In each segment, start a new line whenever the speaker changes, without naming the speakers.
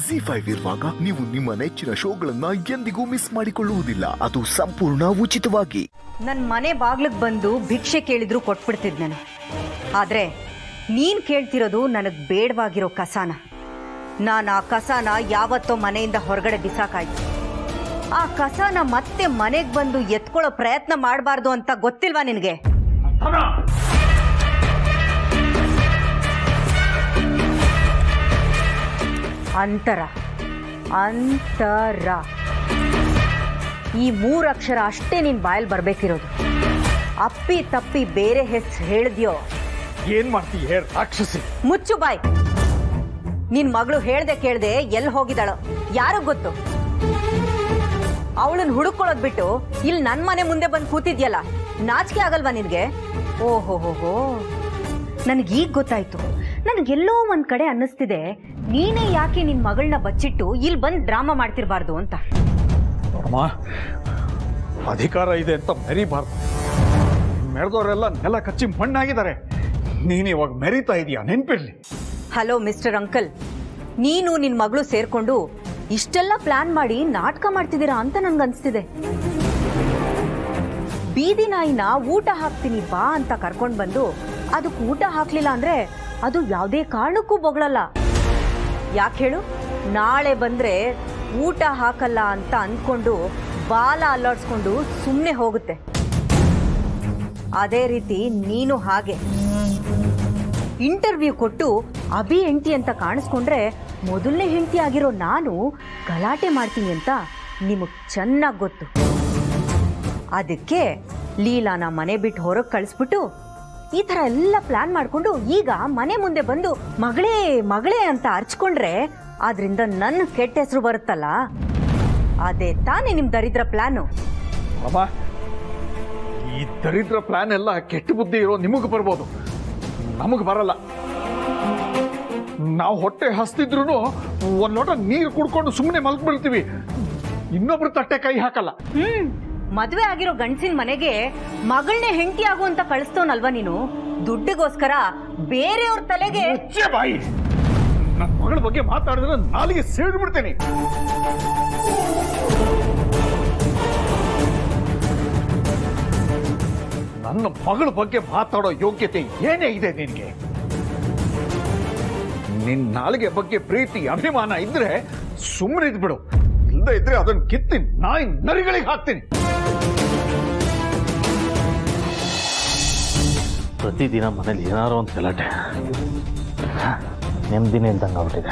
ಜಿ5 ಇರುವಾಗ ನೀವು ನಿಮ್ಮ ನೆಚ್ಚಿನ ಶೋಗಳನ್ನ ಎಂದಿಗೂ ಮಿಸ್ ಮಾಡಿಕೊಳ್ಳುವುದಿಲ್ಲ. ಅದು ಸಂಪೂರ್ಣ ಉಚಿತವಾಗಿ.
ನನ್ನ ಮನೆ ಬಾಗ್ಲಿಗೆ ಬಂದು ಭಿಕ್ಷೆ ಕೇಳಿದ್ರು ಕೊಟ್ಬಿಡ್ತಿದ್ ನಾನು. ಆದ್ರೆ ನೀನ್ ಕೇಳ್ತಿರೋದು ನನಗೆ ಬೇಡವಾಗಿರೋ ಕಸಾನ. ನಾನು ಆ ಕಸಾನ ಯಾವತ್ತೋ ಮನೆಯಿಂದ ಹೊರಗಡೆ ಬಿಸಾಕಾಯ್ತು. ಆ ಕಸಾನ ಮತ್ತೆ ಮನೆಗೆ ಬಂದು ಎತ್ಕೊಳ್ಳೋ ಪ್ರಯತ್ನ ಮಾಡಬಾರ್ದು ಅಂತ ಗೊತ್ತಿಲ್ವಾ ನಿನಗೆ? ಅಂತರ ಅಂತರ ಈ 3 ಅಕ್ಷರ ಅಷ್ಟೇ ನಿನ್ ಬಾಯಲ್ಲಿ ಬರ್ಬೇಕಿರೋದು. ಅಪ್ಪಿ ತಪ್ಪಿ ಬೇರೆ ಹೆಸರು ಹೇಳಿದ್ಯೋ
ಏನ್ ಮಾಡ್ತೀಯ ರಾಕ್ಷಸಿ?
ಮುಚ್ಚು ಬಾಯ್. ನಿನ್ ಮಗಳು ಹೇಳ್ದೆ ಕೇಳ್ದೆ ಎಲ್ಲಿ ಹೋಗಿದ್ದಾಳೋ ಯಾರಿಗ್ ಗೊತ್ತು? ಅವಳನ್ನ ಹುಡುಕೊಳ್ಳೋದ್ ಬಿಟ್ಟು ಇಲ್ಲಿ ನನ್ ಮನೆ ಮುಂದೆ ಬಂದು ಕೂತಿದ್ಯಲ್ಲ, ನಾಚಿಕೆ ಆಗಲ್ವಾ ನಿನ್ಗೆ? ಓಹೋ, ನನಗೀಗ ಗೊತ್ತಾಯ್ತು. ನನಗೆಲ್ಲೋ ಒಂದ್ ಕಡೆ ಅನ್ನಿಸ್ತಿದೆ, ನೀನೇ ಯಾಕೆ ನಿನ್ ಮಗಳನ್ನ ಬಚ್ಚಿಟ್ಟು ಇಲ್ಲಿ ಬಂದು ಡ್ರಾಮಾ ಮಾಡ್ತಿರ್ಬಾರ್ದು ಅಂತ.
ನೋಡಮ್ಮ, ಅಧಿಕಾರ ಇದೆ ಅಂತ ಮೆರಿಬಾರ್ದು. ಮೆರೆದವರೆಲ್ಲ ನೆಲ ಕಚ್ಚಿ ಮಣ್ಣಾಗಿದ್ದಾರೆ. ನೀನು ಇವಾಗ ಮೆರಿತಾ ಇದೀಯ, ನೆನ್ಪಿರ್ಲಿ.
ಹಲೋ ಮಿಸ್ಟರ್ ಅಂಕಲ್, ನೀನು ನಿನ್ ಮಗಳು ಸೇರ್ಕೊಂಡು ಇಷ್ಟೆಲ್ಲ ಪ್ಲಾನ್ ಮಾಡಿ ನಾಟಕ ಮಾಡ್ತಿದ್ದೀರಾ ಅಂತ ನನ್ಗನ್ಸ್ತಿದೆ. ಬೀದಿ ನಾಯಿನ ಊಟ ಹಾಕ್ತೀನಿ ಬಾ ಅಂತ ಕರ್ಕೊಂಡ್ ಬಂದು ಅದಕ್ಕೆ ಊಟ ಹಾಕ್ಲಿಲ್ಲ ಅಂದ್ರೆ ಅದು ಯಾವುದೇ ಕಾರಣಕ್ಕೂ ಬೊಗಳಲ್ಲ. ಯಾಕೆ ಹೇಳು? ನಾಳೆ ಬಂದ್ರೆ ಊಟ ಹಾಕಲ್ಲ ಅಂತ ಅಂದ್ಕೊಂಡು ಬಾಲ ಅಲ್ಲಾಡ್ಸ್ಕೊಂಡು ಸುಮ್ಮನೆ ಹೋಗುತ್ತೆ. ಅದೇ ರೀತಿ ನೀನು ಹಾಗೆ ಇಂಟರ್ವ್ಯೂ ಕೊಟ್ಟು ಅಭಿ ಹೆಂಡತಿ ಅಂತ ಕಾಣಿಸ್ಕೊಂಡ್ರೆ ಮೊದಲನೇ ಹೆಂಡತಿ ಆಗಿರೋ ನಾನು ಗಲಾಟೆ ಮಾಡ್ತೀನಿ ಅಂತ ನಿಮಗೆ ಚೆನ್ನಾಗಿ ಗೊತ್ತು. ಅದಕ್ಕೆ ಲೀಲಾನ ಮನೆ ಬಿಟ್ಟು ಹೊರಗೆ ಕಳಿಸ್ಬಿಟ್ಟು ಈ ಥರ ಎಲ್ಲ ಪ್ಲಾನ್ ಮಾಡಿಕೊಂಡು ಈಗ ಮನೆ ಮುಂದೆ ಬಂದು ಮಗಳೇ ಮಗಳೇ ಅಂತ ಅರ್ಚ್ಕೊಂಡ್ರೆ ಅದರಿಂದ ನನ್ನ ಕೆಟ್ಟ ಹೆಸರು ಬರುತ್ತಲ್ಲ, ಅದೇ ತಾನೇ ನಿಮ್ಮ ದರಿದ್ರ ಪ್ಲಾನು.
ಅಮ್ಮ, ಈ ದರಿದ್ರ ಪ್ಲಾನ್ ಎಲ್ಲ ಕೆಟ್ಟ ಬುದ್ಧಿ ಇರೋ ನಿಮಗೆ ಬರ್ಬೋದು, ನಮಗೆ ಬರಲ್ಲ. ನಾವು ಹೊಟ್ಟೆ ಹಸ್ತಿದ್ರು ಒಂದ್ ಲೋಟ ನೀರು ಕುಡ್ಕೊಂಡು ಸುಮ್ಮನೆ ಮಲ್ಕ್ಬಿಡ್ತೀವಿ, ಇನ್ನೊಬ್ರು ತಟ್ಟೆ ಕೈ ಹಾಕಲ್ಲ.
ಮದುವೆ ಆಗಿರೋ ಗಂಡಸಿನ ಮನೆಗೆ ಮಗಳನ್ನೇ ಹೆಂಡತಿ ಆಗು ಅಂತ ಕಳಿಸ್ತವನಲ್ವಾ ನೀನು? ದುಡ್ಡಿಗೋಸ್ಕರ ಬೇರೆಯವ್ರ ತಲೆಗೆ.
ಬಾಯಿ, ನನ್ನ ಮಗಳ ಬಗ್ಗೆ ಮಾತಾಡಿದ್ರೆ ನಾಲಿಗೆ ಸೇರಿಬಿಡ್ತೇನೆ. ನನ್ನ ಮಗಳ ಬಗ್ಗೆ ಮಾತಾಡೋ ಯೋಗ್ಯತೆ ಏನೇ ಇದೆ ನಿನಗೆ? ನಿನ್ನ ನಾಲಿಗೆ ಬಗ್ಗೆ ಪ್ರೀತಿ ಅಭಿಮಾನ ಇದ್ರೆ ಸುಮ್ಮನೆ ಇದ್ಬಿಡು, ಇಲ್ಲದೆ ಇದ್ರೆ ಅದನ್ನ ಕಿತ್ತಿ ನಾಯಿ ನರಿಗಳಿಗೆ ಹಾಕ್ತೀನಿ.
ಪ್ರತಿದಿನ ಮನೇಲಿ ಏನಾರೋ ಒಂದು ಗಲಾಟೆ, ನೆಮ್ಮದಿನೇ ಇದ್ದಂಗೆ ಆಗ್ಬಿಟ್ಟಿದೆ.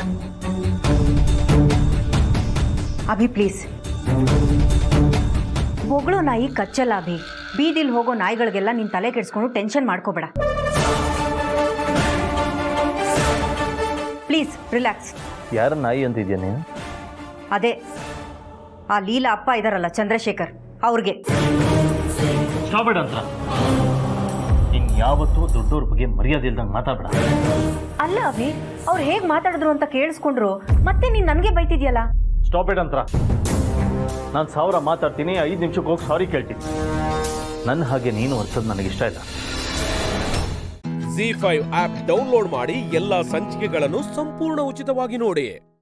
ಅಭಿ ಪ್ಲೀಸ್, ಬೊಗಳು ನಾಯಿ ಕಚ್ಚಲ್ಲ ಅಭಿ. ಬೀದಿಲ್ ಹೋಗೋ ನಾಯಿಗಳಿಗೆಲ್ಲ ನಿನ್ ತಲೆ ಕೆಡಿಸ್ಕೊಂಡು ಟೆನ್ಷನ್ ಮಾಡ್ಕೋಬೇಡ. Please relax.
ಯಾರ ನಾಯಿ ಅಂತಿದ್ಯಾ ನೀನು?
ಅದೇ ಆ ಲೀಲಾ ಅಪ್ಪ ಇದಾರಲ್ಲ ಚಂದ್ರಶೇಖರ್, ಅವ್ರಿಗೆ.
ಸ್ಟಾಪ್ ಅಂತ ಇನ್ ಯಾವತ್ತೂ ದೊಡ್ಡವ್ರ ಬಗ್ಗೆ ಮರ್ಯಾದೆ ಇಲ್ದಂಗೆ ಮಾತಾಡ್ಬೇಡ.
ಅಲ್ಲ ಅಭಿ, ಅವ್ರು ಹೇಗ್ ಮಾತಾಡಿದ್ರು ಅಂತ ಕೇಳಿಸ್ಕೊಂಡ್ರು ಮತ್ತೆ ನೀನ್ ನನಗೆ ಬೈತಿದ್ಯಲ್ಲ.
ಸ್ಟಾಪ್ ಇಟ್ ಅಂತ. ನಾನು 1000 ಮಾತಾಡ್ತೀನಿ, 5 ನಿಮಿಷಕ್ಕೆ ಹೋಗಿ ಸಾರಿ ಕೇಳ್ತೀನಿ. ನನ್ನ ಹಾಗೆ ನೀನು ವರ್ಸೋದು ನನಗಿಷ್ಟ ಇಲ್ಲ.
ಜಿ5 ಆಪ್ ಡೌನ್ಲೋಡ್ ಮಾಡಿ ಎಲ್ಲಾ ಸಂಚಿಕೆಗಳನ್ನು ಸಂಪೂರ್ಣ ಉಚಿತವಾಗಿ ನೋಡಿ.